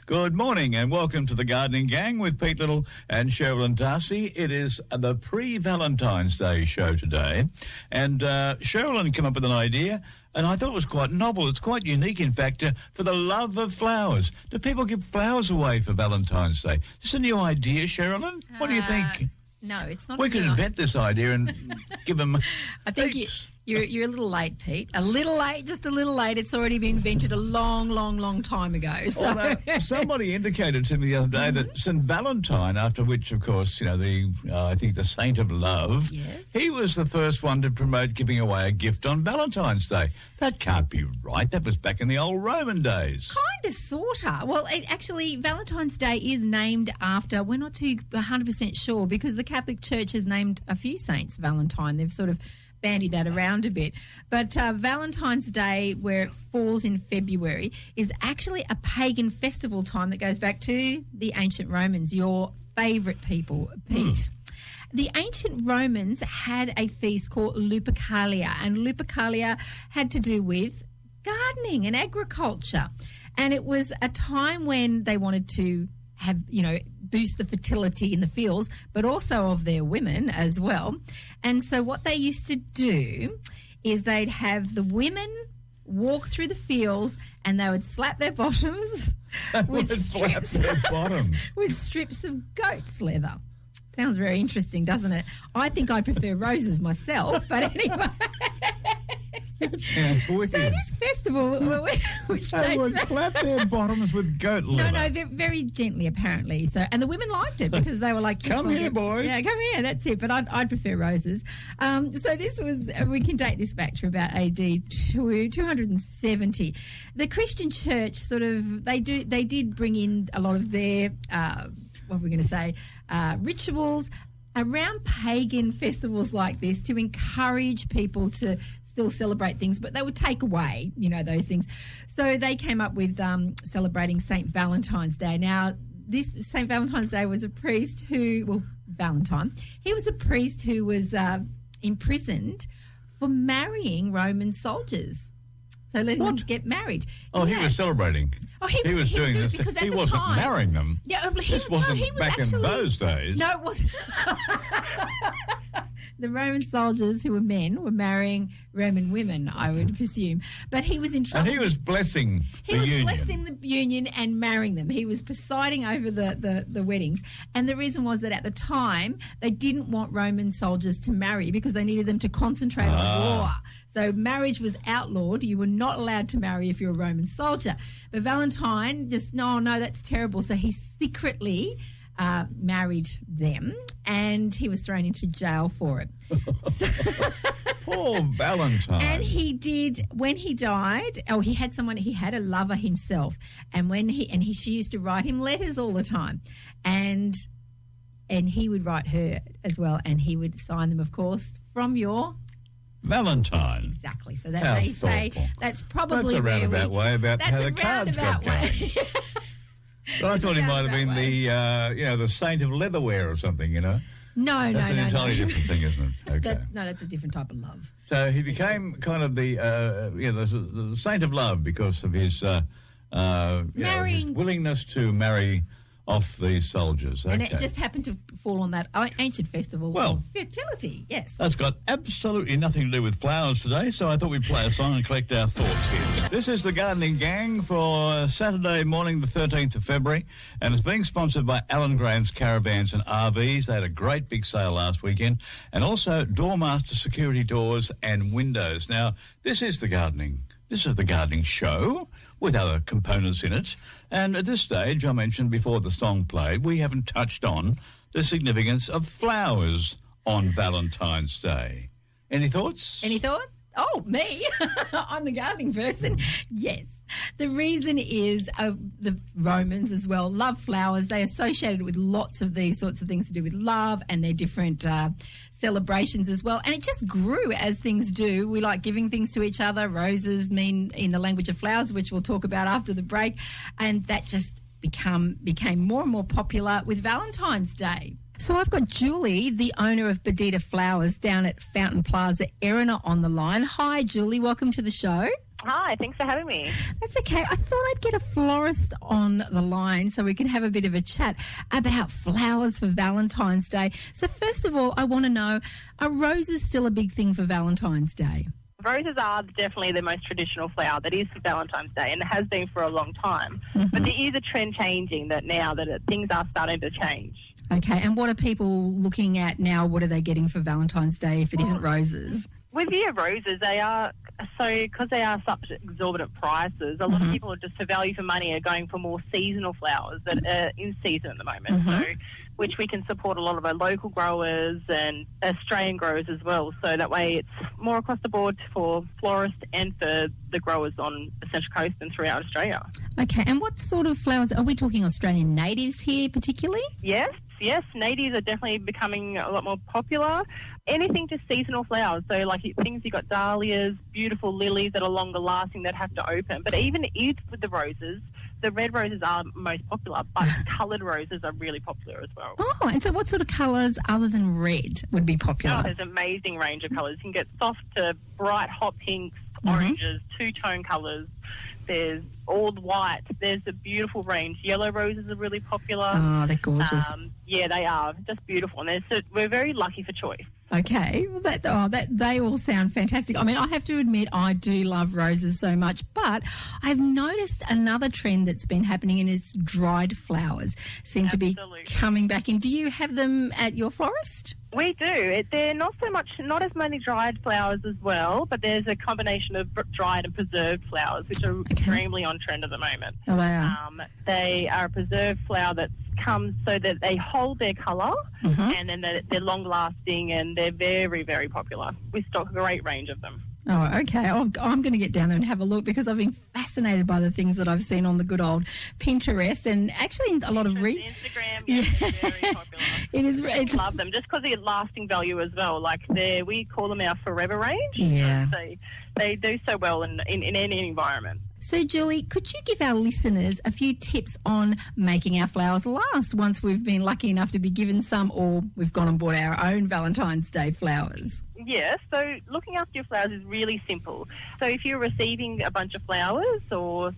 Good morning and welcome to the Gardening Gang with Pete Little and Cheralyn Darcy. It is the pre-Valentines Day show today, and Cheralyn came up with an idea, and I thought it was quite novel. It's quite unique, in fact, for the love of flowers. Do people give flowers away for Valentine's Day? Is this a new idea, Cheralyn? What do you think? No, it's not. We could invent this idea and give them. I think you're a little late, Pete. A little late, just a little late. It's already been invented a long time ago. So. Although somebody indicated to me the other day that St. Valentine, after which, of course, I think the Saint of Love, yes, he was the first one to promote giving away a gift on Valentine's Day. That can't be right. That was back in the old Roman days. Kind of, sort of. Well, actually, Valentine's Day is named after, we're not too 100% sure, because the Catholic Church has named a few saints Valentine. They've sort of bandied that around a bit. But Valentine's Day, where it falls in February, is actually a pagan festival time that goes back to the ancient Romans, your favourite people, Pete. The ancient Romans had a feast called Lupercalia, and Lupercalia had to do with gardening and agriculture. And it was a time when they wanted to have, boost the fertility in the fields, but also of their women as well. And so what they used to do is they'd have the women walk through the fields and they would slap their bottoms with strips of goat's leather. Sounds very interesting, doesn't it? I think I prefer roses myself, but anyway. Sounds wicked. So this festival, which they would clap their bottoms with goat leather. No, very gently, apparently. So, and the women liked it because they were like, "Come here, boys! Yeah, come here. That's it." But I'd prefer roses. So this was. We can date this back to about AD 270. The Christian Church they did bring in a lot of their what we're going to say rituals around pagan festivals like this to encourage people to still celebrate things, but they would take away, those things. So they came up with celebrating St. Valentine's Day. Now, this St. Valentine's Day was a priest Valentine, he was a priest who was imprisoned for marrying Roman soldiers. So let them get married. Oh, he was celebrating. Oh, he was doing this because he wasn't marrying them. Yeah, this wasn't back in those days. No, it wasn't. The Roman soldiers who were men were marrying Roman women, I would presume. But he was in trouble. And he was blessing the union. He was blessing the union and marrying them. He was presiding over the weddings. And the reason was that at the time, they didn't want Roman soldiers to marry because they needed them to concentrate on war. So marriage was outlawed. You were not allowed to marry if you're a Roman soldier. But Valentine just, no, that's terrible. So he secretly married them, and he was thrown into jail for it. Poor Valentine. And he did, when he died, he had a lover himself, and she used to write him letters all the time, and he would write her as well, and he would sign them, of course, from your Valentine. Exactly. So that they say that's probably a roundabout way about how the cards got going. But I thought he might have been the saint of leatherware or something, No, that's an entirely different thing, isn't it? Okay. That's a different type of love. So he became kind of the saint of love because of his his willingness to marry off these soldiers. Okay. And it just happened to fall on that ancient festival of fertility, yes. That's got absolutely nothing to do with flowers today, so I thought we'd play a song and collect our thoughts here. This is the Gardening Gang for Saturday morning, the 13th of February, and it's being sponsored by Alan Graham's Caravans and RVs. They had a great big sale last weekend, and also Doormaster Security Doors and Windows. Now, this is the Gardening Show with other components in it. And at this stage, I mentioned before the song played, we haven't touched on the significance of flowers on Valentine's Day. Any thoughts? Any thoughts? Oh, me? I'm the gardening person. Yes. The reason is the Romans as well love flowers. They associated with lots of these sorts of things to do with love and their different celebrations as well. And it just grew as things do. We like giving things to each other. Roses mean in the language of flowers, which we'll talk about after the break. And that just became more and more popular with Valentine's Day. So I've got Julie, the owner of Boydit Flowers down at Fountain Plaza, Erina, on the line. Hi, Julie. Welcome to the show. Hi, thanks for having me. That's okay. I thought I'd get a florist on the line so we can have a bit of a chat about flowers for Valentine's Day. So first of all, I want to know, are roses still a big thing for Valentine's Day? Roses are definitely the most traditional flower that is for Valentine's Day, and it has been for a long time. But there is a trend changing now that things are starting to change. Okay, and what are people looking at now? What are they getting for Valentine's Day if it isn't roses? With roses, they are because they are such exorbitant prices. A lot of people are just for value for money are going for more seasonal flowers that are in season at the moment. So, which we can support a lot of our local growers and Australian growers as well. So that way, it's more across the board for florists and for the growers on the Central Coast and throughout Australia. Okay, and what sort of flowers are we talking? Australian natives here, particularly? Yes, natives are definitely becoming a lot more popular. Anything just seasonal flowers. So like things you got dahlias, beautiful lilies that are longer lasting that have to open. But even with the roses, the red roses are most popular, but coloured roses are really popular as well. Oh, and so what sort of colours other than red would be popular? Oh, there's an amazing range of colours. You can get soft to bright hot pinks, oranges, two-tone colours. There's all white. There's a beautiful range. Yellow roses are really popular. Oh, they're gorgeous. Yeah, they are. Just beautiful. And we're very lucky for choice. Okay, well, they all sound fantastic. I mean, I have to admit I do love roses so much, but I've noticed another trend that's been happening, and it's dried flowers seem to be coming back in. Do you have them at your florist? We do. They're not as many dried flowers as well, but there's a combination of dried and preserved flowers, which are extremely on trend at the moment. Oh, they are. They are a preserved flower that comes so that they hold their colour and then they're long-lasting, and they're very, very popular. We stock a great range of them. Oh, okay. I'm going to get down there and have a look because I've been fascinated by the things that I've seen on the good old Pinterest and actually a lot of Instagram. They're very popular. It's love them just because of the lasting value as well. Like we call them our forever range. Yeah. They do so well in any environment. So, Julie, could you give our listeners a few tips on making our flowers last once we've been lucky enough to be given some, or we've gone and bought our own Valentine's Day flowers? Yes, so looking after your flowers is really simple. So if you're receiving a bunch of flowers or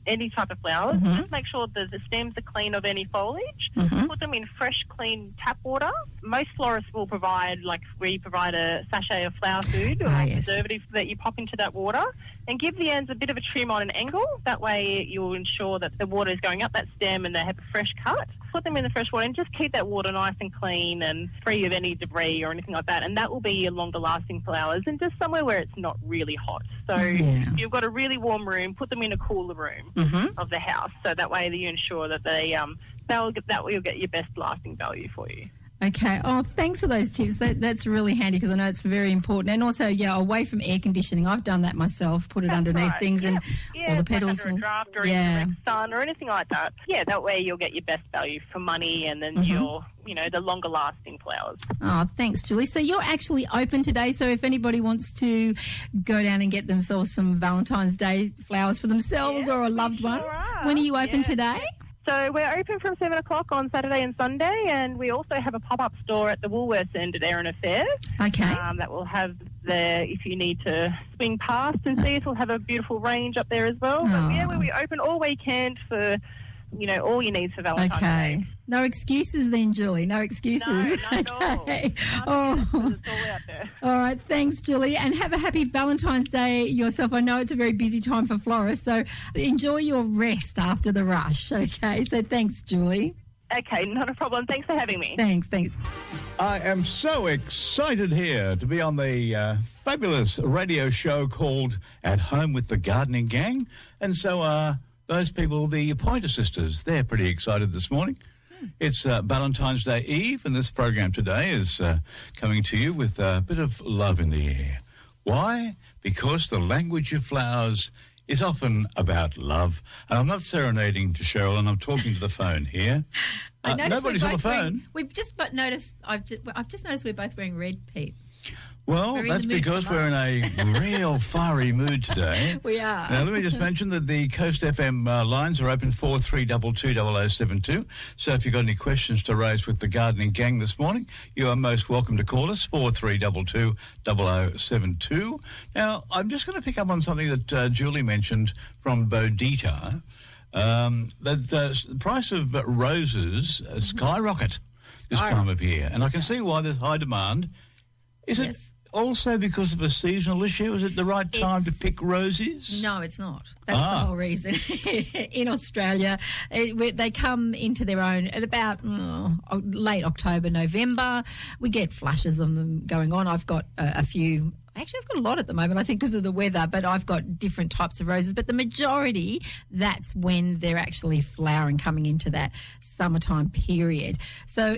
any type of flowers, just make sure that the stems are clean of any foliage. Put them in fresh, clean tap water. Most florists will provide a sachet of flower food or preservative that you pop into that water, and give the ends a bit of a trim on an angle. That way you'll ensure that the water is going up that stem and they have a fresh cut. Put them in the fresh water and just keep that water nice and clean and free of any debris or anything like that. And that will be your longer lasting flowers, and just somewhere where it's not really hot. So if you've got a really warm room, put them in a cooler room of the house. So that way you ensure that you'll get your best lasting value for you. Okay. Oh, thanks for those tips. That's really handy because I know it's very important. And also, away from air conditioning, I've done that myself. Put it underneath things and all the petals. Under a draft or in the sun or anything like that. Yeah, that way you'll get your best value for money, and then the longer lasting flowers. Oh, thanks, Julie. So you're actually open today. So if anybody wants to go down and get themselves some Valentine's Day flowers for themselves or a loved one, when are you open today? So we're open from 7 o'clock on Saturday and Sunday, and we also have a pop-up store at the Woolworths end at Erina Fair. Okay. That will have if you need to swing past and see us, we'll have a beautiful range up there as well. But we open all weekend for, all your needs for Valentine's Day. No excuses then, Julie. No excuses. No, not at all. It's all out there. All right. Thanks, Julie. And have a happy Valentine's Day yourself. I know it's a very busy time for florists, so enjoy your rest after the rush. Okay. So thanks, Julie. Okay. Not a problem. Thanks for having me. Thanks. I am so excited here to be on the fabulous radio show called At Home with the Gardening Gang. And so are those people, the Pointer Sisters. They're pretty excited this morning. It's Valentine's Day Eve, and this program today is coming to you with a bit of love in the air. Why? Because the language of flowers is often about love. And I'm not serenading to Cheralyn, I'm talking to the phone here. Nobody's on the phone. I've just noticed we're both wearing red, Pete. Well, We're in that's the mood because for we're in a real fiery mood today. We are. Now, let me just mention that the Coast FM lines are open 43220072. So if you've got any questions to raise with the gardening gang this morning, you are most welcome to call us, 43220072. Now, I'm just going to pick up on something that Julie mentioned from Boydit. That the price of roses skyrocket this time of year. And I can see why there's high demand. Is it also because of a seasonal issue? Is it the right time to pick roses? No, it's not. That's the whole reason. In Australia, they come into their own at about late October, November. We get flushes of them going on. I've got a few. Actually, I've got a lot at the moment, I think, because of the weather, but I've got different types of roses. But the majority, that's when they're actually flowering, coming into that summertime period. So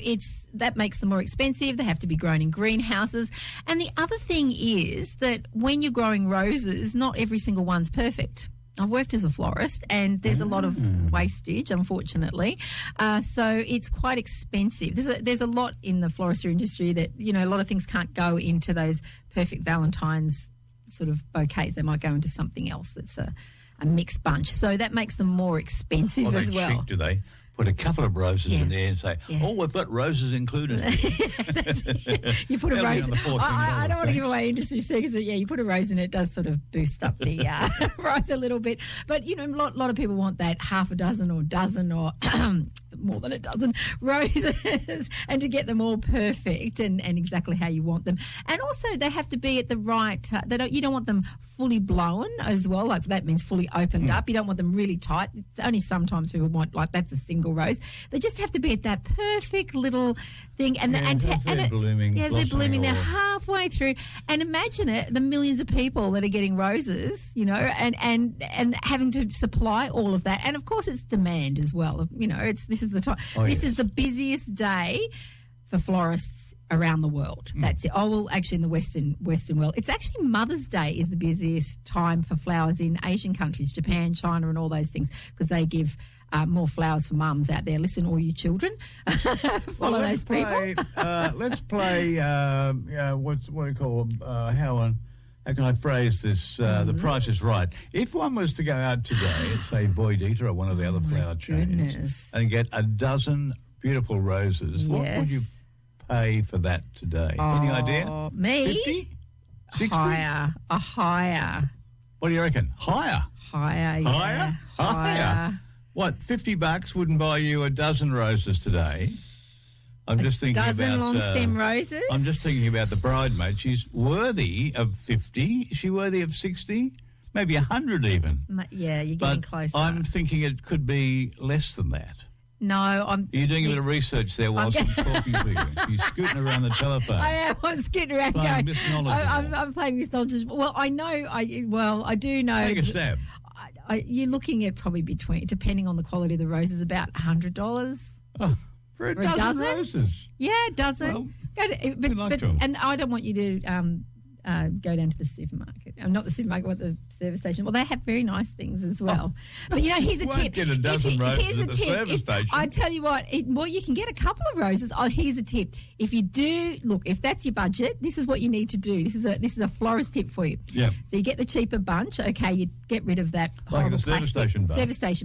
that makes them more expensive. They have to be grown in greenhouses. And the other thing is that when you're growing roses, not every single one's perfect. I've worked as a florist and there's a lot of wastage, unfortunately. So it's quite expensive. There's a lot in the floristry industry that, a lot of things can't go into those perfect Valentine's sort of bouquets. They might go into something else that's a mixed bunch. So that makes them more expensive as well. Cheap, do they? Put a couple of roses in there and say, we've got roses included. You put a rose. I don't want to give away industry secrets, but you put a rose in it does sort of boost up the price a little bit. But, a lot of people want that half a dozen or dozen or more than a dozen roses and to get them all perfect and exactly how you want them. And also they have to be at the right, you don't want them fully blown as well, like that means fully opened up. You don't want them really tight. It's only sometimes people want, like, that's a single rose. They just have to be at that perfect little thing. And they're blooming. They're blooming. They're halfway through. And imagine it, the millions of people that are getting roses, and having to supply all of that. And of course it's demand as well. This is the time. This is the busiest day for florists around the world. That's it. Oh, well, actually in the Western world. It's actually Mother's Day is the busiest time for flowers in Asian countries, Japan, China and all those things, because they give more flowers for mums out there. Listen, all you children, follow those people. Let's play, what do you call how can I phrase this? The Price is Right. If one was to go out today at, say, Boydit or one of the other flower chains and get a dozen beautiful roses, what would you pay for that today? Any idea? Me? 50? 60? Higher. What do you reckon? Higher? Higher. What, $50 wouldn't buy you a dozen roses today? I'm just thinking about... dozen long stem roses? I'm just thinking about the bridesmaid. She's worthy of 50. Is she worthy of 60? Maybe 100 even. Yeah, you're getting closer. I'm thinking it could be less than that. No, You're doing a bit of research there whilst I'm talking to you. You're scooting around the telephone. I am. I'm scooting around playing going. I'm playing Miss Knowledge. Well, I know. I do know. Take a stab. You're looking at probably depending on the quality of the roses, about $100. Oh, for a dozen roses? Yeah, a dozen. Well, and I don't want you to go down to the supermarket. Not the supermarket, but the service station. Well, they have very nice things as well. But, here's a tip. Get a dozen roses at the service station. I tell you what, you can get a couple of roses. Here's a tip. If you do, look, if that's your budget, this is what you need to do. This is a florist tip for you. Yeah. So you get the cheaper bunch, okay, you get rid of that horrible service station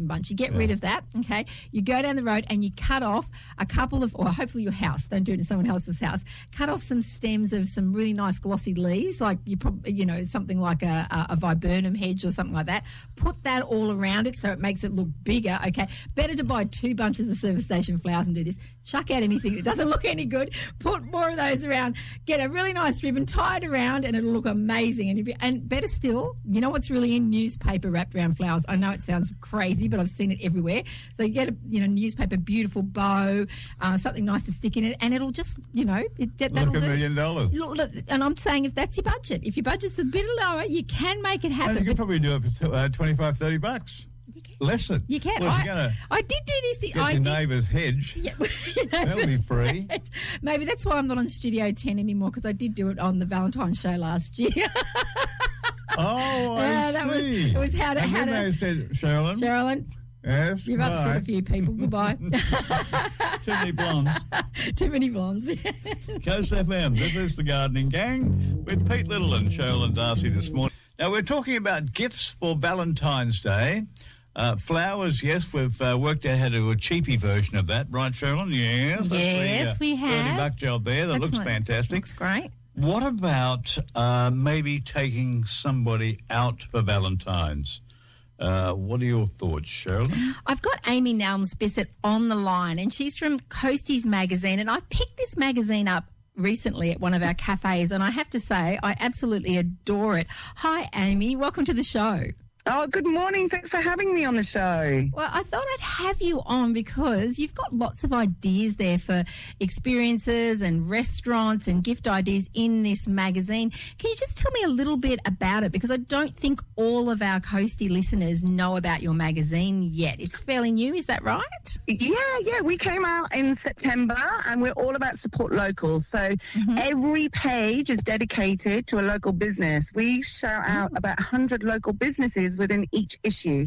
bunch. You get rid of that, okay. You go down the road and you cut off a couple of, or hopefully your house, don't do it in someone else's house, cut off some stems of some really nice glossy leaves, like you probably, something like a viburnum hedge or something like that. Put that all around it so it makes it look bigger, okay. Better to buy 2 bunches of service station flowers and do this. Chuck out anything that doesn't look any good. Put more of those around. Get a really nice ribbon, tie it around, and it'll look amazing. And better still, you know what's really in? Newspaper wrapped around flowers. I know it sounds crazy, but I've seen it everywhere. So you get a newspaper, beautiful bow, something nice to stick in it, and it'll just, that'll $1 million. Look, and I'm saying if that's your budget, if your budget's a bit lower, you can make it happen. You can probably do it for $25, $30. Less than. You can. Well, I did do this. Get your neighbour's hedge. Yeah, that'll be free. Maybe that's why I'm not on Studio 10 anymore, because I did do it on the Valentines show last year. Oh, I see. It was how to. Said, Cheralyn, Yes. You've upset a few people. Goodbye. Too many blondes. Too many blondes. Coast FM, this is the Gardening Gang with Pete Little and Cheralyn Darcy this morning. Now, we're talking about gifts for Valentine's Day. Flowers, yes, we've worked out how to do a cheapy version of that. Right, Cheralyn? Yes. Yes, we have. $30 job there. That looks fantastic. Looks great. What about maybe taking somebody out for Valentine's? What are your thoughts, Cheralyn? I've got Amy Nalms-Bissett on the line, and she's from Coasties magazine, and I picked this magazine up recently at one of our cafes, and I have to say I absolutely adore it. Hi, Amy. Welcome to the show. Oh, good morning. Thanks for having me on the show. Well, I thought I'd have you on because you've got lots of ideas there for experiences and restaurants and gift ideas in this magazine. Can you just tell me a little bit about it? Because I don't think all of our Coastie listeners know about your magazine yet. It's fairly new, is that right? Yeah. We came out in September and we're all about support locals. So every page is dedicated to a local business. We shout out about 100 local businesses within each issue,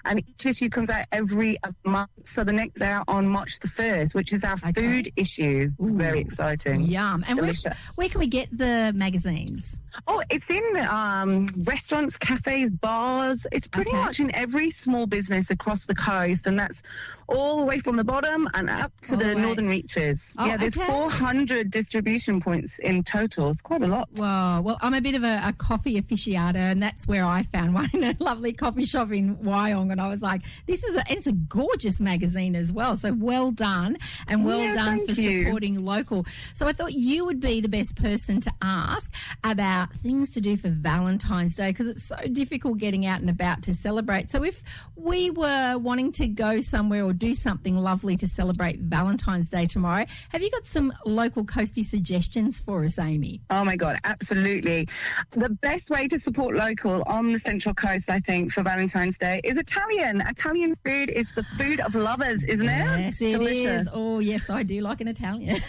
and each issue comes out every month. So the next out on March the 1st, which is our food issue. It's very exciting. Yum. And delicious. Where can we get the magazines? Oh, it's in restaurants, cafes, bars. It's pretty much in every small business across the coast, and that's all the way from the bottom and up to the northern reaches. There's 400 distribution points in total. It's quite a lot. Wow. Well, I'm a bit of a coffee aficionado, and that's where I found one in a lovely coffee shop in Wyong, and I was like, it's a gorgeous magazine as well. So well done, and well done for supporting local. So I thought you would be the best person to ask about things to do for Valentine's Day, because it's so difficult getting out and about to celebrate. So if we were wanting to go somewhere or do something lovely to celebrate Valentine's Day tomorrow, have you got some local coastie suggestions for us, Amy? Oh my God, absolutely. The best way to support local on the Central Coast, I think, for Valentine's Day is Italian. Italian food is the food of lovers, isn't it? Yes, it delicious. Is. Oh yes, I do like an Italian.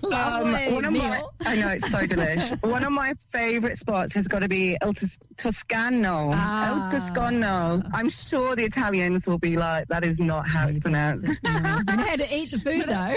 I know, it's so delicious. One of my favourite spots has got to be El Toscano. El Toscano. I'm sure the Italians will be like, that is not how it's pronounced. And how to eat the food though.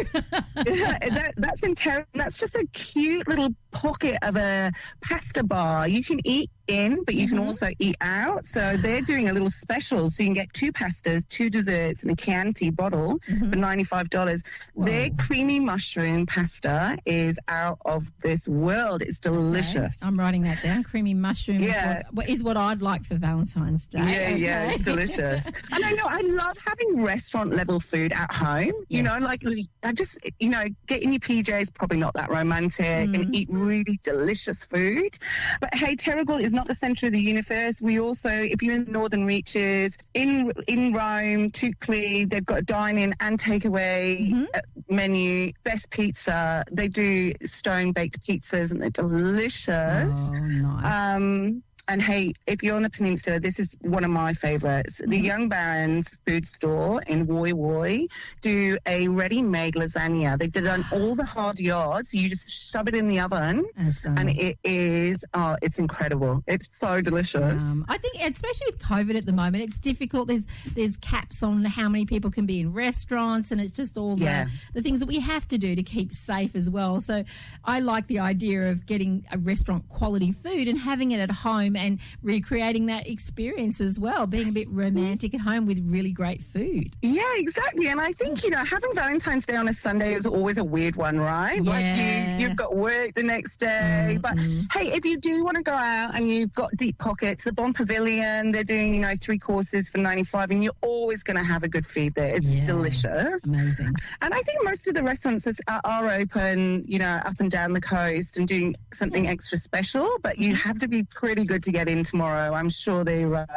That's in that's just a cute little pocket of a pasta bar. You can eat in, but you can also eat out. So they're doing a little special. So you can get 2 pastas, 2 desserts, and a Chianti bottle for $95. Whoa. Their creamy mushroom pasta is out of this world. It's delicious. Okay. I'm writing that down. Creamy mushroom is what I'd like for Valentine's Day. Yeah, it's delicious. And I love having restaurant level food at home. Yes. You know, like I just, get in your PJs, probably not that romantic, and eat really delicious food. But hey, Terrigal is not the centre of the universe. We also, if you're in the Northern Reaches, in Rome, Tucli, they've got a dine-in and takeaway menu. Best pizza. They do stone-baked pizzas and they're delicious. Oh, nice. And hey, if you're on the peninsula, this is one of my favourites. The Young Barons food store in Woy Woy do a ready-made lasagna. They've done all the hard yards. You just shove it in the oven, and it is, it's incredible. It's so delicious. I think, especially with COVID at the moment, it's difficult. There's caps on how many people can be in restaurants, and it's just all the things that we have to do to keep safe as well. So I like the idea of getting a restaurant quality food and having it at home and recreating that experience as well, being a bit romantic at home with really great food. Yeah, exactly. And I think, having Valentine's Day on a Sunday is always a weird one, right? Yeah. Like you've got work the next day. But hey, if you do want to go out and you've got deep pockets, the Bon Pavilion, they're doing, 3 courses for $95, and you're always going to have a good feed there. It's delicious. Amazing. And I think most of the restaurants are open, up and down the coast and doing something extra special, but you have to be pretty good to get in tomorrow. I'm sure they're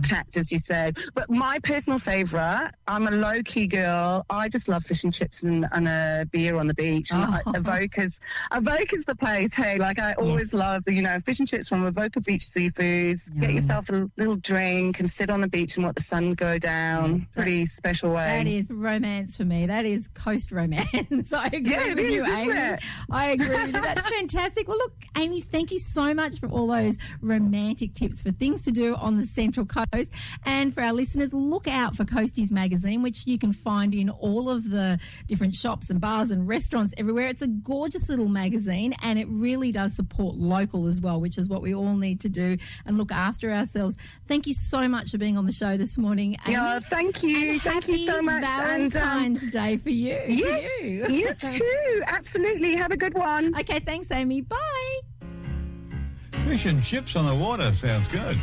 packed, as you said. But my personal favourite, I'm a low-key girl. I just love fish and chips and a beer on the beach. And Avoca's the place. Hey, like I always love the, fish and chips from Avoca Beach Seafoods. Get yourself a little drink and sit on the beach and let the sun go down. Pretty special way. That is romance for me. That is coast romance. I agree with you, Amy. I agree with you. That's fantastic. Well, look, Amy, thank you so much for all those romantic tips for things to do on the Central Coast. And for our listeners, look out for Coasties magazine, which you can find in all of the different shops and bars and restaurants everywhere. It's a gorgeous little magazine, and it really does support local as well, which is what we all need to do and look after ourselves. Thank you so much for being on the show this morning, Amy. Yeah, thank you. Thank you so much. Valentine's Day for you. Yes, you too. Absolutely. Have a good one. Okay, thanks, Amy. Bye. Fish and chips on the water sounds good.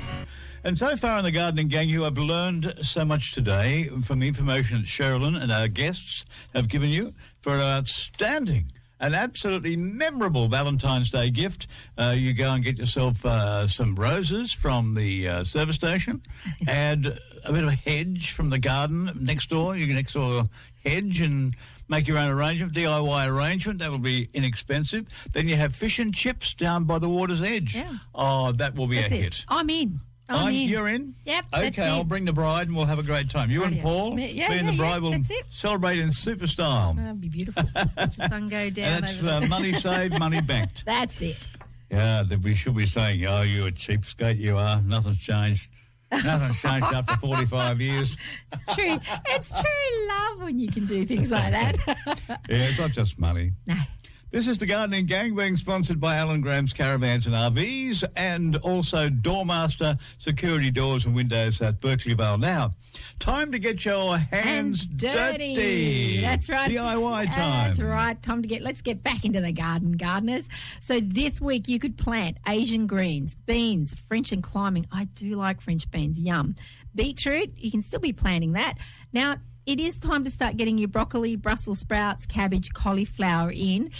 And so far in the Gardening Gang, you have learned so much today from the information that Cheralyn and our guests have given you for an outstanding, an absolutely memorable Valentine's Day gift. You go and get yourself some roses from the service station, add a bit of a hedge from the garden next door. You can next door hedge and make your own arrangement, DIY arrangement. That will be inexpensive. Then you have fish and chips down by the water's edge. Yeah. Oh, that will be That's a it. hit. I'm in. You're in? Yep. That's Okay, I'll it. bring the bride and we'll have a great time. You and Paul, Yeah, me and the bride will that's it. celebrate in super style. That'd be beautiful. Watch the sun go down. And that's over the... money saved, money banked. That's it. Yeah, that we should be saying, oh, you're a cheapskate, you are. Nothing's changed. Nothing's changed after 45 years. It's true. It's true love when you can do things like that. Yeah, it's not just money. No. This is the Gardening Gang, being sponsored by Alan Graham's Caravans and RVs and also Doormaster Security Doors and Windows at Berkeley Vale. Now, time to get your hands dirty. That's right. DIY time. That's right. Let's get back into the garden, gardeners. So this week you could plant Asian greens, beans, French and climbing. I do like French beans. Yum. Beetroot, you can still be planting that. Now, it is time to start getting your broccoli, Brussels sprouts, cabbage, cauliflower in.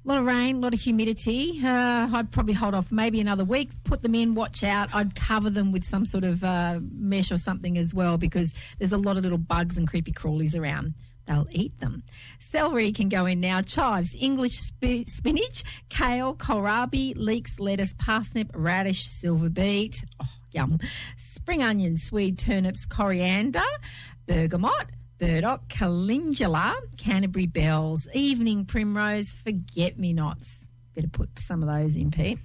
A lot of rain, a lot of humidity. I'd probably hold off maybe another week, put them in, watch out. I'd cover them with some sort of mesh or something as well, because there's a lot of little bugs and creepy crawlies around. They'll eat them. Celery can go in now. Chives, English spinach, kale, kohlrabi, leeks, lettuce, parsnip, radish, silver beet. Oh, yum. Spring onions, swede turnips, coriander, bergamot, burdock, calendula, Canterbury bells, evening primrose, forget-me-nots. Better put some of those in, Pete.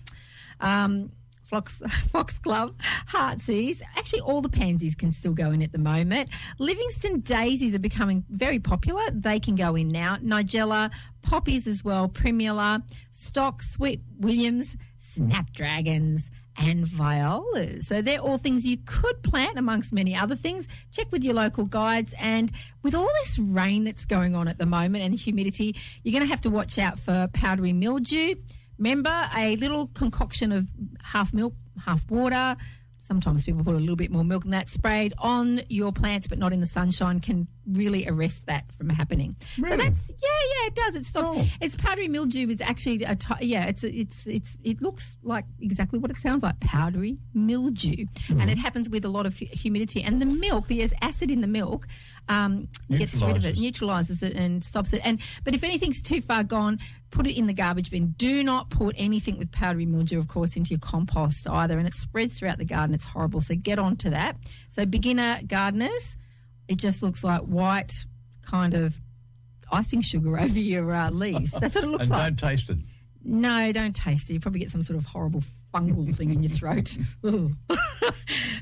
Foxglove, heartsease. Actually, all the pansies can still go in at the moment. Livingston daisies are becoming very popular. They can go in now. Nigella, poppies as well, primula, stock, sweet williams, snapdragons, and violas. So they're all things you could plant amongst many other things. Check with your local guides. And with all this rain that's going on at the moment and humidity, you're going to have to watch out for powdery mildew. Remember, a little concoction of half milk, half water. Sometimes people put a little bit more milk than that, sprayed on your plants but not in the sunshine, can really arrest that from happening. Really? So that's it does. It stops. Oh. It's powdery mildew is actually it looks like exactly what it sounds like, powdery mildew, and it happens with a lot of humidity. And the milk, the acid in the milk, gets rid of it, neutralizes it, and stops it. But if anything's too far gone, put it in the garbage bin. Do not put anything with powdery mildew, of course, into your compost either, and it spreads throughout the garden. It's horrible. So get on to that. So beginner gardeners, it just looks like white kind of icing sugar over your leaves. That's what it looks like. And don't taste it. No, don't taste it. You probably get some sort of horrible fungal thing in your throat.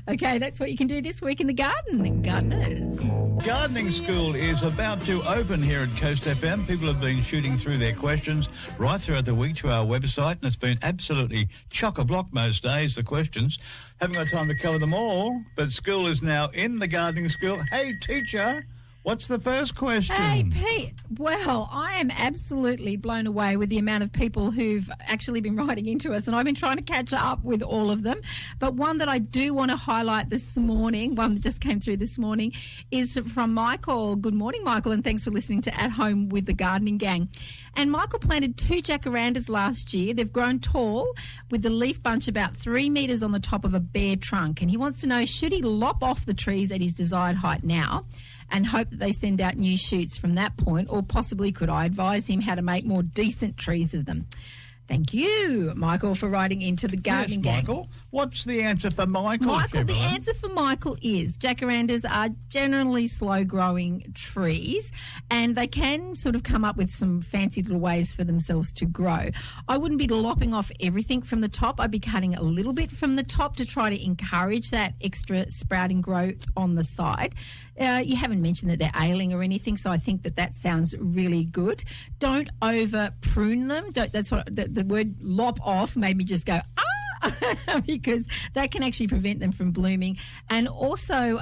Okay, that's what you can do this week in the garden, gardeners. Gardening School is about to open here at Coast FM. People have been shooting through their questions right throughout the week to our website, and it's been absolutely chock-a-block most days, the questions. Haven't got time to cover them all, but school is now in the gardening school. Hey, teacher, what's the first question? Hey, Pete. Well, I am absolutely blown away with the amount of people who've actually been writing into us, and I've been trying to catch up with all of them. But one that I do want to highlight this morning, one that just came through this morning, is from Michael. Good morning, Michael, and thanks for listening to At Home with the Gardening Gang. And Michael planted 2 jacarandas last year. They've grown tall with the leaf bunch about 3 metres on the top of a bare trunk. And he wants to know, should he lop off the trees at his desired height now and hope that they send out new shoots from that point, or possibly could I advise him how to make more decent trees of them? Thank you, Michael, for writing into the Gardening Gang. Michael. What's the answer for Michael? Michael, the Cheralyn? answer for Michael is jacarandas are generally slow-growing trees, and they can sort of come up with some fancy little ways for themselves to grow. I wouldn't be lopping off everything from the top. I'd be cutting a little bit from the top to try to encourage that extra sprouting growth on the side. You haven't mentioned that they're ailing or anything, so I think that sounds really good. Don't over prune them. That's what the word lop off made me just go, because that can actually prevent them from blooming. And also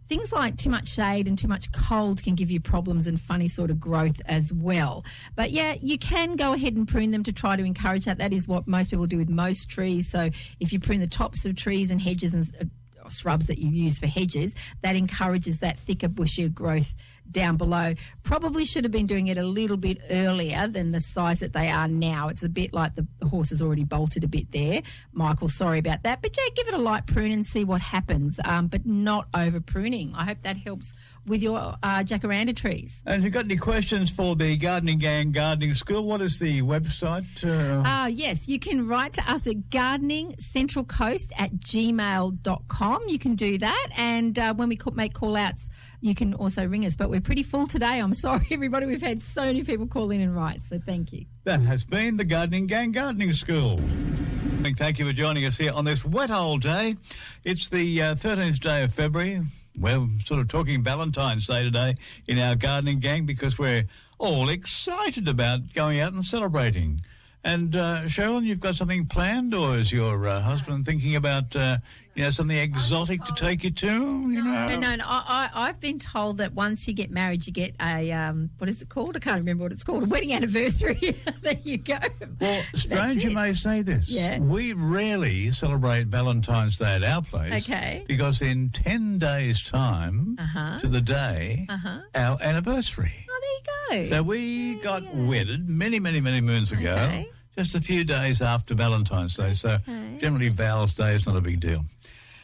things like too much shade and too much cold can give you problems and funny sort of growth as well. But yeah, you can go ahead and prune them to try to encourage that. That is what most people do with most trees. So if you prune the tops of trees and hedges and shrubs that you use for hedges, that encourages that thicker, bushier growth down below. Probably should have been doing it a little bit earlier than the size that they are now. It's a bit like the horse has already bolted a bit there. Michael, sorry about that. But yeah, give it a light prune and see what happens, but not over pruning. I hope that helps with your jacaranda trees. And if you've got any questions for the Gardening Gang Gardening School, what is the website? Yes, you can write to us at gardeningscentralcoast@gmail.com. You can do that. And when we make call-outs, you can also ring us. But we're pretty full today. I'm sorry, everybody. We've had so many people call in and write, so thank you. That has been the Gardening Gang Gardening School. Thank you for joining us here on this wet old day. It's the 13th day of February. We're sort of talking Valentine's Day today in our Gardening Gang because we're all excited about going out and celebrating. And Cheralyn, you've got something planned, or is your husband thinking about something exotic to take you to? No. I've been told that once you get married, you get a what is it called? I can't remember what it's called. A wedding anniversary. There you go. Well, strange you may say this. Yeah. We rarely celebrate Valentine's Day at our place. Okay. Because in 10 days' time to the day, our anniversary. Oh, there you go. So we got wedded many, many, many moons ago. Okay. Just a few days after Valentine's Day. So generally Val's Day is not a big deal.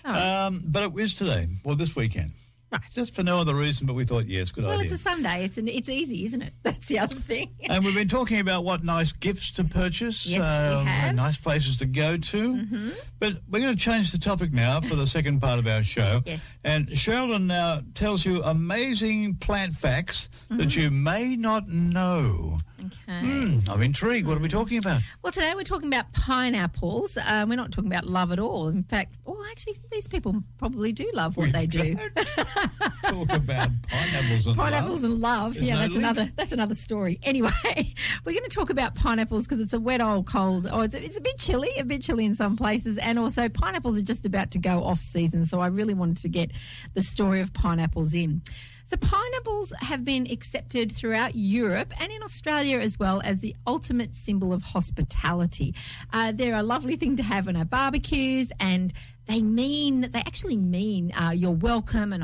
Oh. But it was today, this weekend. Right. Just for no other reason, but we thought, yes, good idea. Well, it's a Sunday. It's easy, isn't it? That's the other thing. And we've been talking about what nice gifts to purchase. Yes, we have. Nice places to go to. Mm-hmm. But we're going to change the topic now for the second part of our show. Yes. And Cheralyn now tells you amazing plant facts that you may not know. Okay. I'm intrigued. What are we talking about? Well, today we're talking about pineapples. We're not talking about love at all. In fact, actually, these people probably do love what they do. Talk about pineapples and pineapples love. and love. There's Yeah, no that's another story. Anyway, we're going to talk about pineapples because it's a wet old cold. Oh, it's a bit chilly in some places, and also pineapples are just about to go off season. So I really wanted to get the story of pineapples in. So pineapples have been accepted throughout Europe and in Australia as well as the ultimate symbol of hospitality. They're a lovely thing to have on our barbecues, and they actually mean you're welcome and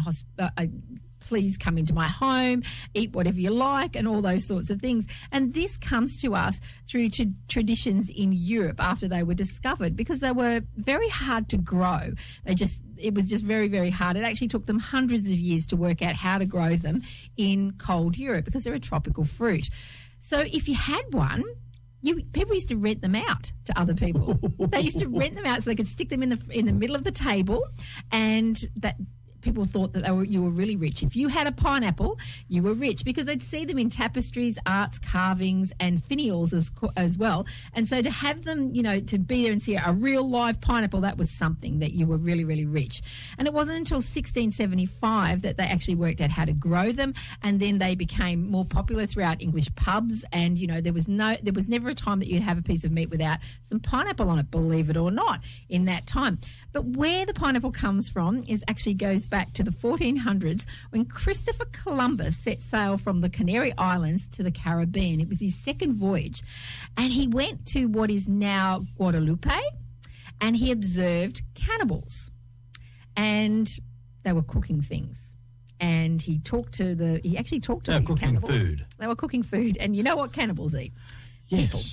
please come into my home, eat whatever you like, and all those sorts of things. And this comes to us through traditions in Europe after they were discovered, because they were very hard to grow. It was just very, very hard. It actually took them hundreds of years to work out how to grow them in cold Europe because they're a tropical fruit. So if you had one, people used to rent them out to other people. They used to rent them out so they could stick them in the middle of the table, and that people thought that you were really rich. If you had a pineapple, you were rich, because they'd see them in tapestries, arts, carvings, and finials as well. And so to have them, to be there and see a real live pineapple, that was something that you were really, really rich. And it wasn't until 1675 that they actually worked out how to grow them, and then they became more popular throughout English pubs. And there was never a time that you'd have a piece of meat without some pineapple on it, believe it or not, in that time. But where the pineapple comes from goes back to the 1400s, when Christopher Columbus set sail from the Canary Islands to the Caribbean. It was his second voyage, and he went to what is now Guadeloupe, and he observed cannibals, and they were cooking things. And he actually talked to these cannibals. Food. They were cooking food, and you know what cannibals eat? Yes. People.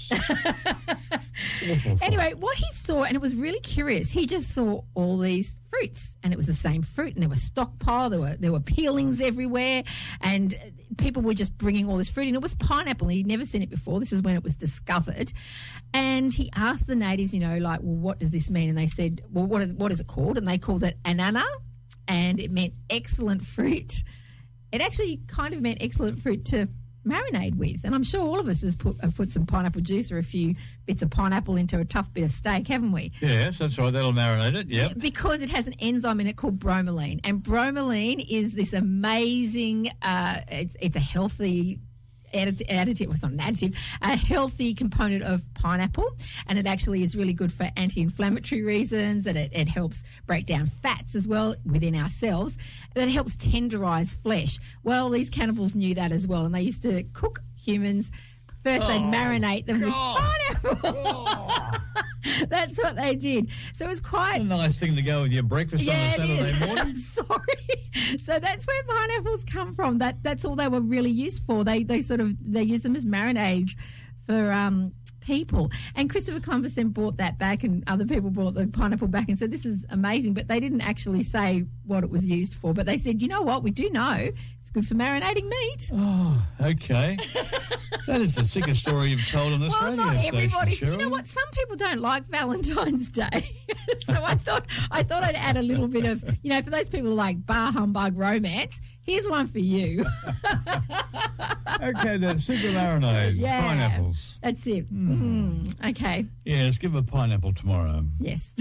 Anyway, what he saw, and it was really curious, he just saw all these fruits, and it was the same fruit, and there was stockpile, there were peelings everywhere, and people were just bringing all this fruit, and it was pineapple, and he'd never seen it before. This is when it was discovered. And he asked the natives, well, what does this mean? And they said, well, what is it called? And they called it anana, and it meant excellent fruit. It actually kind of meant excellent fruit to marinade with, and I'm sure all of us have put some pineapple juice or a few bits of pineapple into a tough bit of steak, haven't we? Yes, that's right. That'll marinate it. Yep. Because it has an enzyme in it called bromelain, and bromelain is this amazing. It's a healthy additive. Well, it's not an additive. A healthy component of pineapple, and it actually is really good for anti-inflammatory reasons, and it helps break down fats as well within ourselves. But it helps tenderize flesh. Well, these cannibals knew that as well, and they used to cook humans. First, they'd marinate them with pineapple. That's what they did. So it was quite a nice thing to go with your breakfast on a Saturday morning. Sorry. So that's where pineapples come from. That's all they were really used for. They use them as marinades for people. And Christopher Columbus then brought that back, and other people brought the pineapple back and said, this is amazing. But they didn't actually say what it was used for. But they said, you know what, we do know it's good for marinating meat. Oh, okay. That is the sickest story you've told on this radio not everybody. station, You know what? Some people don't like Valentine's Day. So I thought I'd add a little bit of, for those people who like bar humbug romance, here's one for you. Okay, then, super marinade. Yeah. Pineapples. That's it. Okay. Yes, give a pineapple tomorrow. Yes.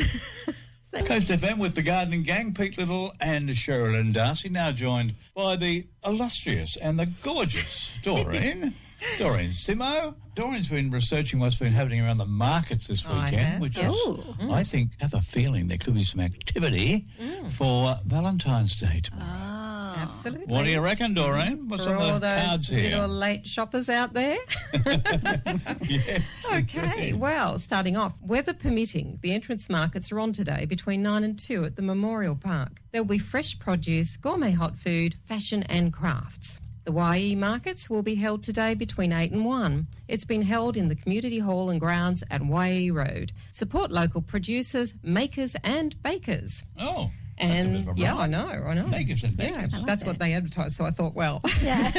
Coast FM with the Gardening Gang, Pete Little and Cheralyn Darcy, now joined by the illustrious and the gorgeous Doreen. Doreen Simo. Doreen's been researching what's been happening around the markets this weekend, which is, I have a feeling there could be some activity for Valentine's Day tomorrow. Absolutely. What do you reckon, Doreen? What's for on all the those cards here? little late shoppers out there? Yes, Okay, well, starting off, weather permitting, the entrance markets are on today between 9 and 2 at the Memorial Park. There will be fresh produce, gourmet hot food, fashion and crafts. The YE markets will be held today between 8 and 1. It's been held in the Community Hall and Grounds at YE Road. Support local producers, makers and bakers. Oh. And yeah, I know. Makers and bakers. Yeah, like that's that. what they advertised, so I thought, well, Yeah.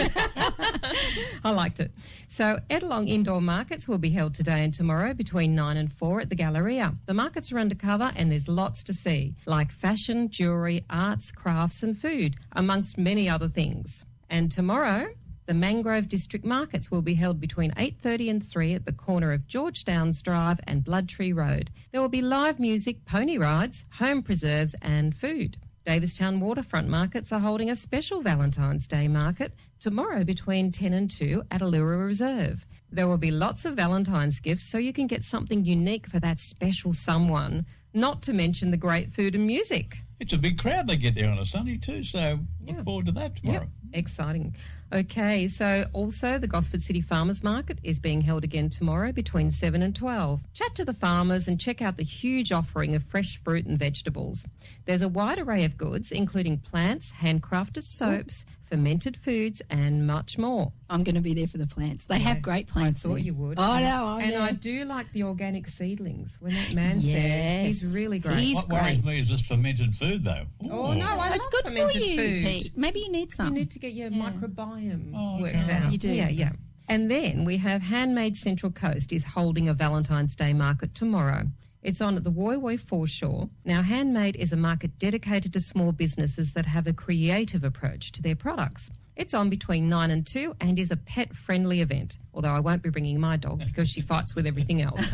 I liked it. So Edelong indoor markets will be held today and tomorrow between 9 and 4 at the Galleria. The markets are undercover and there's lots to see, like fashion, jewellery, arts, crafts and food, amongst many other things. And tomorrow, the Mangrove District Markets will be held between 8:30 and 3 at the corner of George Downs Drive and Bloodtree Road. There will be live music, pony rides, home preserves and food. Davistown Waterfront Markets are holding a special Valentine's Day market tomorrow between 10 and 2 at Allura Reserve. There will be lots of Valentine's gifts so you can get something unique for that special someone, not to mention the great food and music. It's a big crowd they get there on a Sunday too, so look forward to that tomorrow. Yep. Exciting. Okay, so also the Gosford City Farmers Market is being held again tomorrow between 7 and 12. Chat to the farmers and check out the huge offering of fresh fruit and vegetables. There's a wide array of goods, including plants, handcrafted soaps, fermented foods and much more. I'm going to be there for the plants. They have great plants. I thought there. you would. Oh, no. And I do like the organic seedlings. When that man's there, he's really great. He's What worries great. me is this fermented food, though. Oh, no, I It's love good for fermented you, food. Pete. Maybe you need some. You need to get your microbiome Oh, worked okay. out. You do. Yeah. And then we have Handmade Central Coast is holding a Valentine's Day market tomorrow. It's on at the Woy Woy foreshore. Now, Handmade is a market dedicated to small businesses that have a creative approach to their products. It's on between 9 and 2 and is a pet-friendly event, although I won't be bringing my dog because she fights with everything else.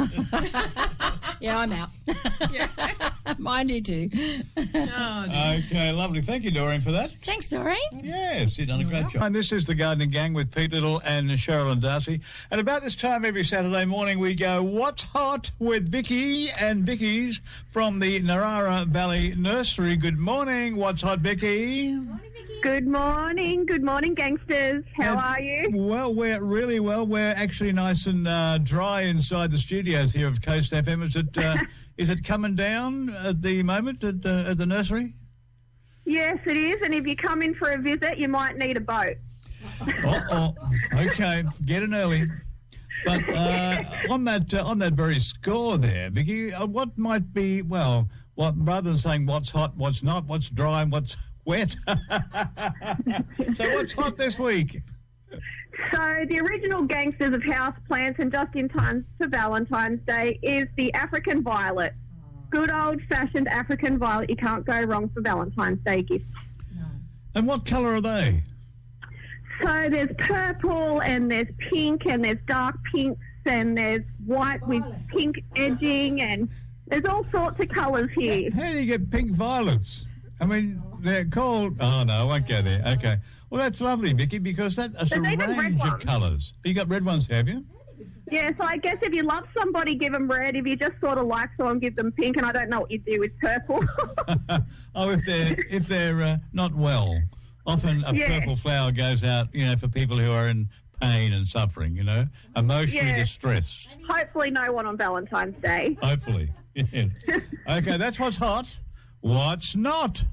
Yeah, I'm out. Mine do too. Okay, lovely. Thank you, Doreen, for that. Thanks, Doreen. Yes, you've done a great job. And this is the Gardening Gang with Pete Little and Cheralyn Darcy. And about this time every Saturday morning we go, What's Hot with Vicky and Vicky's from the Narara Valley Nursery. Good morning. What's hot, Vicky? Good morning, gangsters. How are you? Well, we're really well. We're actually nice and dry inside the studios here of Coast FM. Is it coming down at the moment at the nursery? Yes, it is. And if you come in for a visit, you might need a boat. Okay, get in early. But on that very score there, Vicky, what might be, well, what rather than saying what's hot, what's not, what's dry and what's wet. So what's hot this week? So the original gangsters of house plants and just in time for Valentine's Day is the African violet. Good old-fashioned African violet. You can't go wrong for Valentine's Day gifts. And what colour are they? So there's purple and there's pink and there's dark pinks and there's white with pink edging and there's all sorts of colours here. How do you get pink violets? I mean, they're called... Oh, no, I won't go there. Okay. Well, that's lovely, Vicky, because that's a range of colours. You got red ones, have you? Yeah, so I guess if you love somebody, give them red. If you just sort of like someone, give them pink. And I don't know what you do with purple. Oh, if they're not well. Often a purple flower goes out, for people who are in pain and suffering, emotionally distressed. Hopefully no one on Valentine's Day. Hopefully, yes. Okay, that's what's hot. What's not?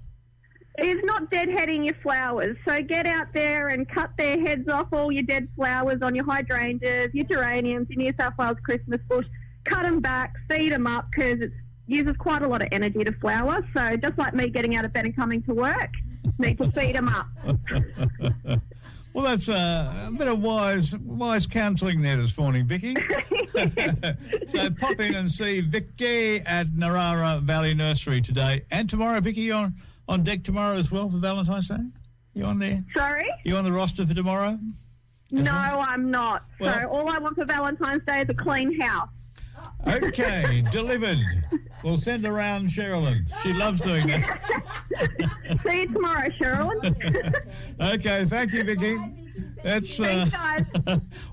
It's not deadheading your flowers. So get out there and cut their heads off all your dead flowers on your hydrangeas, your geraniums, your New South Wales Christmas bush. Cut them back, feed them up because it uses quite a lot of energy to flower. So just like me getting out of bed and coming to work, need to feed them up. Well, that's a bit of wise counselling there this morning, Vicky. So pop in and see Vicky at Narara Valley Nursery today and tomorrow. Vicky, you're on deck tomorrow as well for Valentine's Day? You on there? Sorry? You on the roster for tomorrow? No, I'm not. Well, so all I want for Valentine's Day is a clean house. Okay, delivered. We'll send around Cheralyn. She loves doing that. See you tomorrow, Cheralyn. Okay, thank you, Vicky. That's Thanks, guys.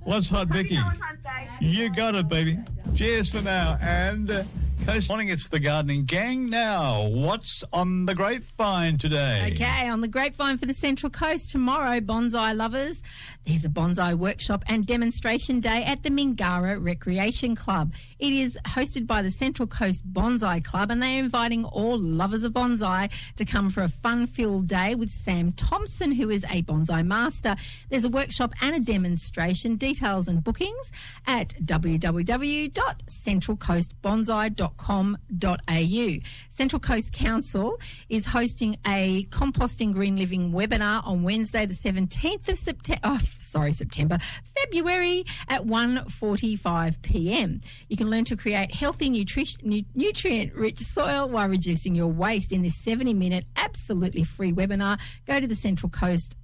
What's hot, Vicky? Valentine's Day. You got it, baby. Cheers for now. And Coast Morning, it's the Gardening Gang. Now, what's on the grapevine today? Okay, on the grapevine for the Central Coast tomorrow, bonsai lovers, there's a bonsai workshop and demonstration day at the Mingara Recreation Club. It is hosted by the Central Coast Bonsai Club, and they're inviting all lovers of bonsai to come for a fun-filled day with Sam Thompson, who is a bonsai master. There's a workshop and a demonstration. Details and bookings at www.centralcoastbonsai.com.au. Central Coast Council is hosting a Composting Green Living webinar on Wednesday the 17th of February at 1:45 p.m. You can learn to create healthy, nutrient-rich soil while reducing your waste in this 70-minute absolutely free webinar. Go to the Central Coast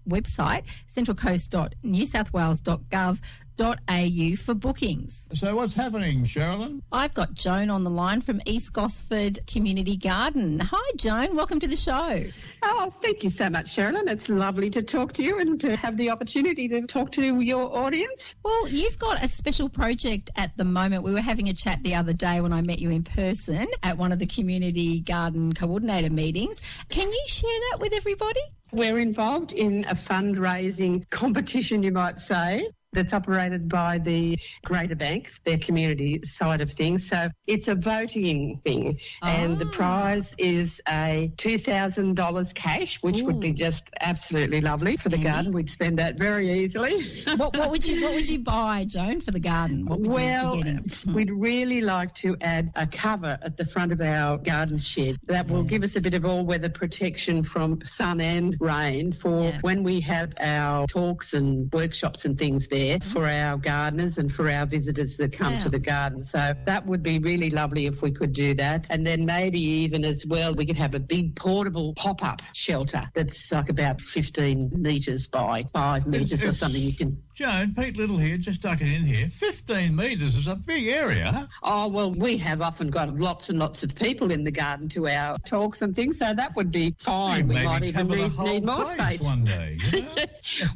website, centralcoast.newsouthwales.gov.au for bookings. So what's happening, Cheralyn? I've got Joan on the line from East Gosford Community Garden. Hi, Joan. Welcome to the show. Oh, thank you so much, Cheralyn. It's lovely to talk to you and to have the opportunity to talk to your audience. Well, you've got a special project at the moment. We were having a chat the other day when I met you in person at one of the Community Garden Coordinator meetings. Can you share that with everybody? We're involved in a fundraising competition, you might say, that's operated by the Greater Bank, their community side of things. So it's a voting thing. And the prize is a $2,000 cash, which would be just absolutely lovely for the garden. We'd spend that very easily. What would you buy, Joan, for the garden? What would you be getting? We'd really like to add a cover at the front of our garden shed. That will give us a bit of all-weather protection from sun and rain for when we have our talks and workshops and things there for our gardeners and for our visitors that come to the garden. So that would be really lovely if we could do that. And then maybe even as well, we could have a big portable pop-up shelter that's like about 15 metres by 5 metres or something. You can... Joan, Pete Little here, just duck it in here. 15 metres is a big area. Oh, well, we have often got lots and lots of people in the garden to our talks and things, so that would be fine. We might even need more space one day. You know?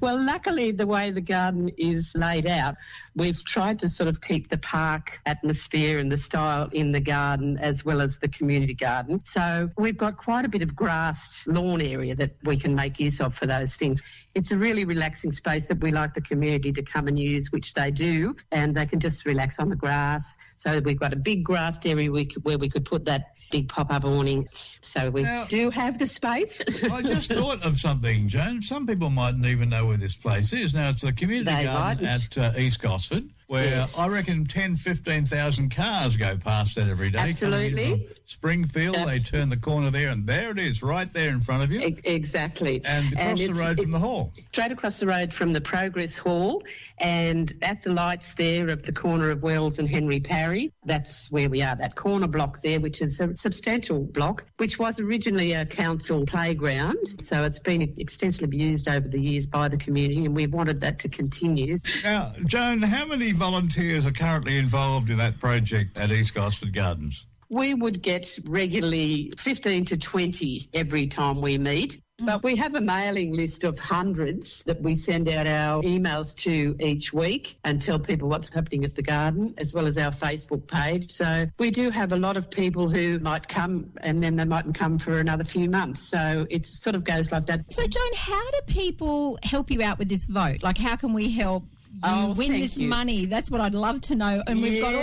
Well, luckily, the way the garden is laid out, we've tried to sort of keep the park atmosphere and the style in the garden as well as the community garden. So we've got quite a bit of grassed lawn area that we can make use of for those things. It's a really relaxing space that we like the community to come and use, which they do, and they can just relax on the grass. So we've got a big grassed area where we could put that big pop-up awning. So we do have the space. I just thought of something, Joan. Some people mightn't even know where this place is. Now, it's the community garden at East Gosford. where Yes. I reckon 10, 15,000 cars go past that every day. Absolutely. Coming in from Springfield, they turn the corner there, and there it is, right there in front of you. Exactly. And across the road from the hall. Straight across the road from the Progress Hall, and at the lights there of the corner of Wells and Henry Parry, that's where we are, that corner block there, which is a substantial block, which was originally a council playground. So it's been extensively used over the years by the community, and we wanted that to continue. Now, Joan, how many volunteers are currently involved in that project at East Gosford Gardens? We would get regularly 15 to 20 every time we meet. But we have a mailing list of hundreds that we send out our emails to each week and tell people what's happening at the garden, as well as our Facebook page. So we do have a lot of people who might come and then they mightn't come for another few months. So it sort of goes like that. So, Joan, how do people help you out with this vote? Like, how can we help you win this money? That's what I'd love to know. And we've got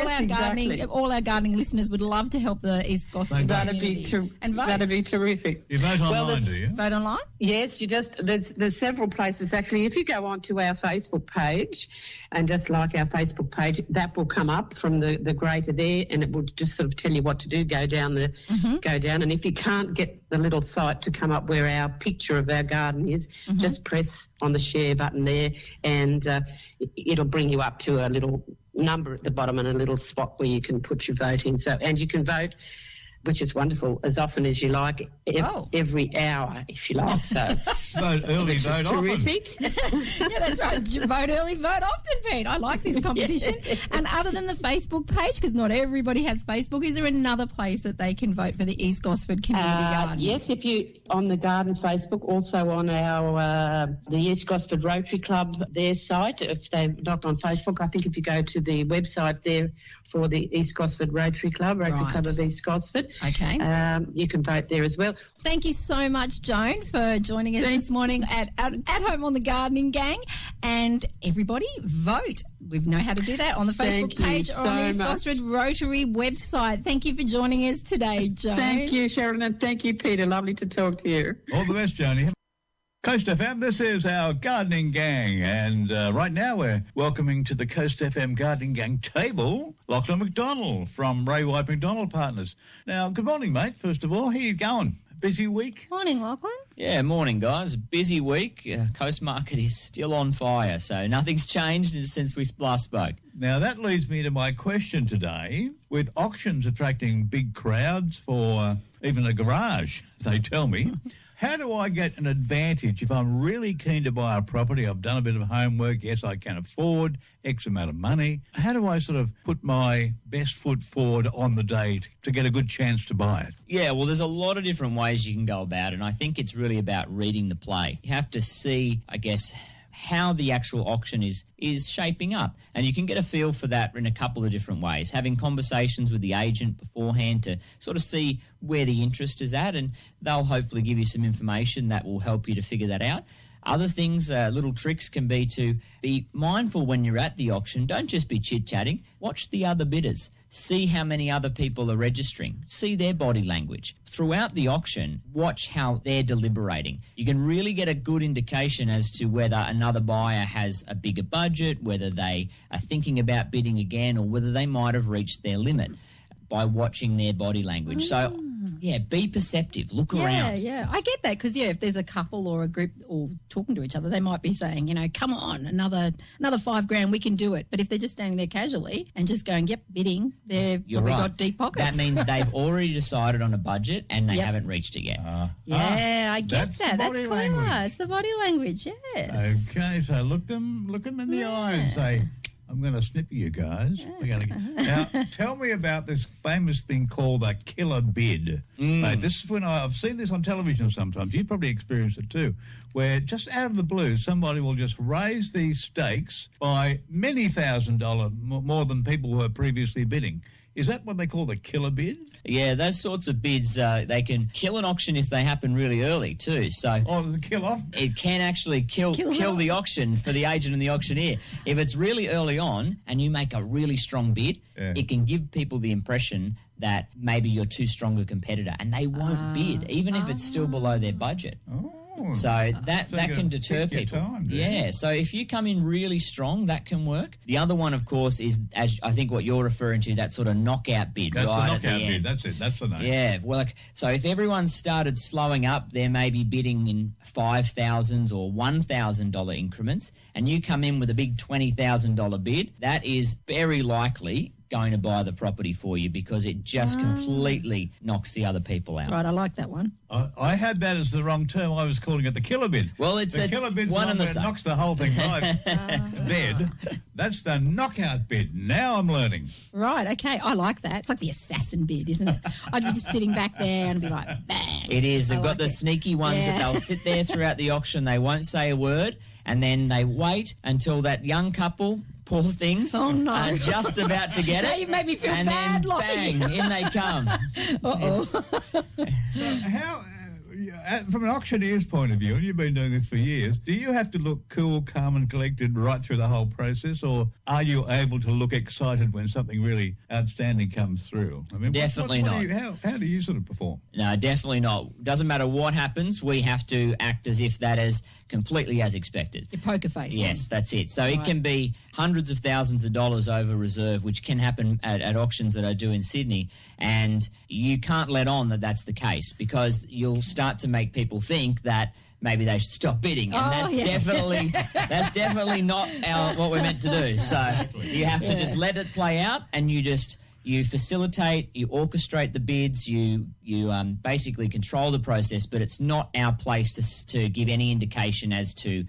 all our gardening listeners would love to help the East Gosford community. That'd be terrific. You vote online, do you? Vote online? Yes, there's several places actually. If you go onto our Facebook page and just like our Facebook page, that will come up from the grater there, and it will just sort of tell you what to do. Go down, and if you can't get the little site to come up where our picture of our garden is, just press on the share button there, and it'll bring you up to a little number at the bottom and a little spot where you can put your vote in. So, and you can vote, which is wonderful, as often as you like, every hour, if you like. So vote early, vote often. Terrific. Yeah, that's right. Vote early, vote often, Pete. I like this competition. And other than the Facebook page, because not everybody has Facebook, is there another place that they can vote for the East Gosford Community Garden? Yes, if you on the Garden Facebook, also on our the East Gosford Rotary Club, their site. If they're not on Facebook, I think if you go to the website there for the East Gosford Rotary Club, Club of East Gosford, you can vote there as well. Thank you so much, Joan, for joining us this morning at Home on the Gardening Gang. And everybody, vote. We know how to do that on the Facebook page or on the East Gosford Rotary website. Thank you for joining us today, Joan. Thank you, Cheralyn, and thank you, Peter. Lovely to talk to you. All the best, Joni. Coast FM, this is our gardening gang, and right now we're welcoming to the Coast FM gardening gang table Lachlan McDonald from Ray White McDonald Partners. Now, good morning, mate, first of all. How you going? Busy week? Morning, Lachlan. Yeah, morning, guys. Busy week. Coast Market is still on fire, so nothing's changed since we last spoke. Now, that leads me to my question today. With auctions attracting big crowds for even a garage, they tell me, how do I get an advantage if I'm really keen to buy a property? I've done a bit of homework. Yes, I can afford X amount of money. How do I sort of put my best foot forward on the day to get a good chance to buy it? Yeah, well, there's a lot of different ways you can go about it, and I think it's really about reading the play. You have to see, I guess, how the actual auction is shaping up. And you can get a feel for that in a couple of different ways. Having conversations with the agent beforehand to sort of see where the interest is at, and they'll hopefully give you some information that will help you to figure that out. Other things, little tricks can be to be mindful when you're at the auction. Don't just be chit-chatting. Watch the other bidders. See how many other people are registering. See their body language. Throughout the auction, watch how they're deliberating. You can really get a good indication as to whether another buyer has a bigger budget, whether they are thinking about bidding again, or whether they might have reached their limit by watching their body language. So, yeah, be perceptive. Look around. Yeah, I get that because, if there's a couple or a group all talking to each other, they might be saying, come on, another $5,000, we can do it. But if they're just standing there casually and just going, yep, bidding, they've probably got deep pockets. That means they've already decided on a budget and they haven't reached it yet. I get that. That's clever. Language. It's the body language, yes. Okay, so look them in the eye and say, I'm going to snip you guys. Now, tell me about this famous thing called a killer bid. Mate, this is when I've seen this on television sometimes. You've probably experienced it too, where just out of the blue, somebody will just raise these stakes by many $1,000s more than people were previously bidding. Is that what they call the killer bid? Yeah, those sorts of bids, they can kill an auction if they happen really early too. So there's a kill off? It can actually kill the auction for the agent and the auctioneer. If it's really early on and you make a really strong bid, it can give people the impression that maybe you're too strong a competitor and they won't bid, even if it's still below their budget. Oh, So that you can deter take your people. time, yeah. So if you come in really strong, that can work. The other one, of course, is as I think what you're referring to, that sort of knockout bid. That's right the at the knockout end. bid. That's it. That's the name. Yeah, well, so if everyone started slowing up, they're maybe bidding in $5,000 or $1,000 increments, and you come in with a big $20,000 bid, that is very likely going to buy the property for you because it just completely knocks the other people out. Right, I like that one. I had that as the wrong term. I was calling it the killer bid. Well, it's killer bid's one and the where it same. knocks the whole thing right dead. That's the knockout bid. Now I'm learning. Right, okay, I like that. It's like the assassin bid, isn't it? I'd be just sitting back there and be like, bang. It is. They've I got like the it. sneaky ones Yeah. that they'll sit there throughout the auction. They won't say a word, and then they wait until that young couple, poor things, Oh, no. are just about to get Now it. you've made me feel and bad, then Lockie. bang, in they come. Uh-oh. So how, from an auctioneer's point of view, and you've been doing this for years, do you have to look cool, calm and collected right through the whole process, or are you able to look excited when something really outstanding comes through? I mean, Definitely what not. do you, how do you sort of perform? No, definitely not. Doesn't matter what happens, we have to act as if that is completely as expected. Your poker face. Yes, that's it. So it can be hundreds of thousands of dollars over reserve, which can happen at auctions that I do in Sydney, and you can't let on that that's the case because you'll start to make people think that maybe they should stop bidding, and that's definitely not what we're meant to do. So you have to just let it play out, and you facilitate, you orchestrate the bids, you basically control the process, but it's not our place to give any indication as to,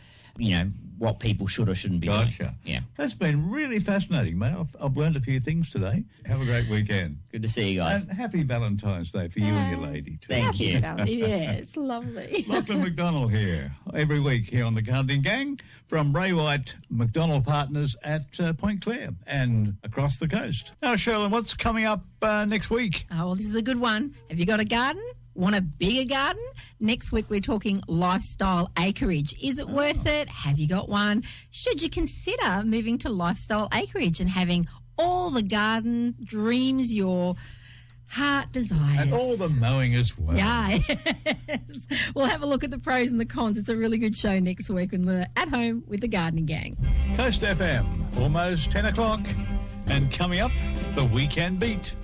what people should or shouldn't be doing. Gotcha. Yeah. That's been really fascinating, mate. I've learned a few things today. Have a great weekend. Good to see you guys. And happy Valentine's Day for you and your lady, too. Thank you. Yeah, it's lovely. Lachlan McDonald here, every week here on the Gardening Gang from Ray White McDonald Partners at Point Clare and across the coast. Now, Cheralyn, what's coming up next week? Oh, well, this is a good one. Have you got a garden? Want a bigger garden? Next week we're talking lifestyle acreage. Is it worth it? Have you got one? Should you consider moving to lifestyle acreage and having all the garden dreams your heart desires? And all the mowing as well. Yeah. We'll have a look at the pros and the cons. It's a really good show next week when we're at home with the Gardening Gang. Coast FM, almost 10 o'clock. And coming up, the Weekend Beat.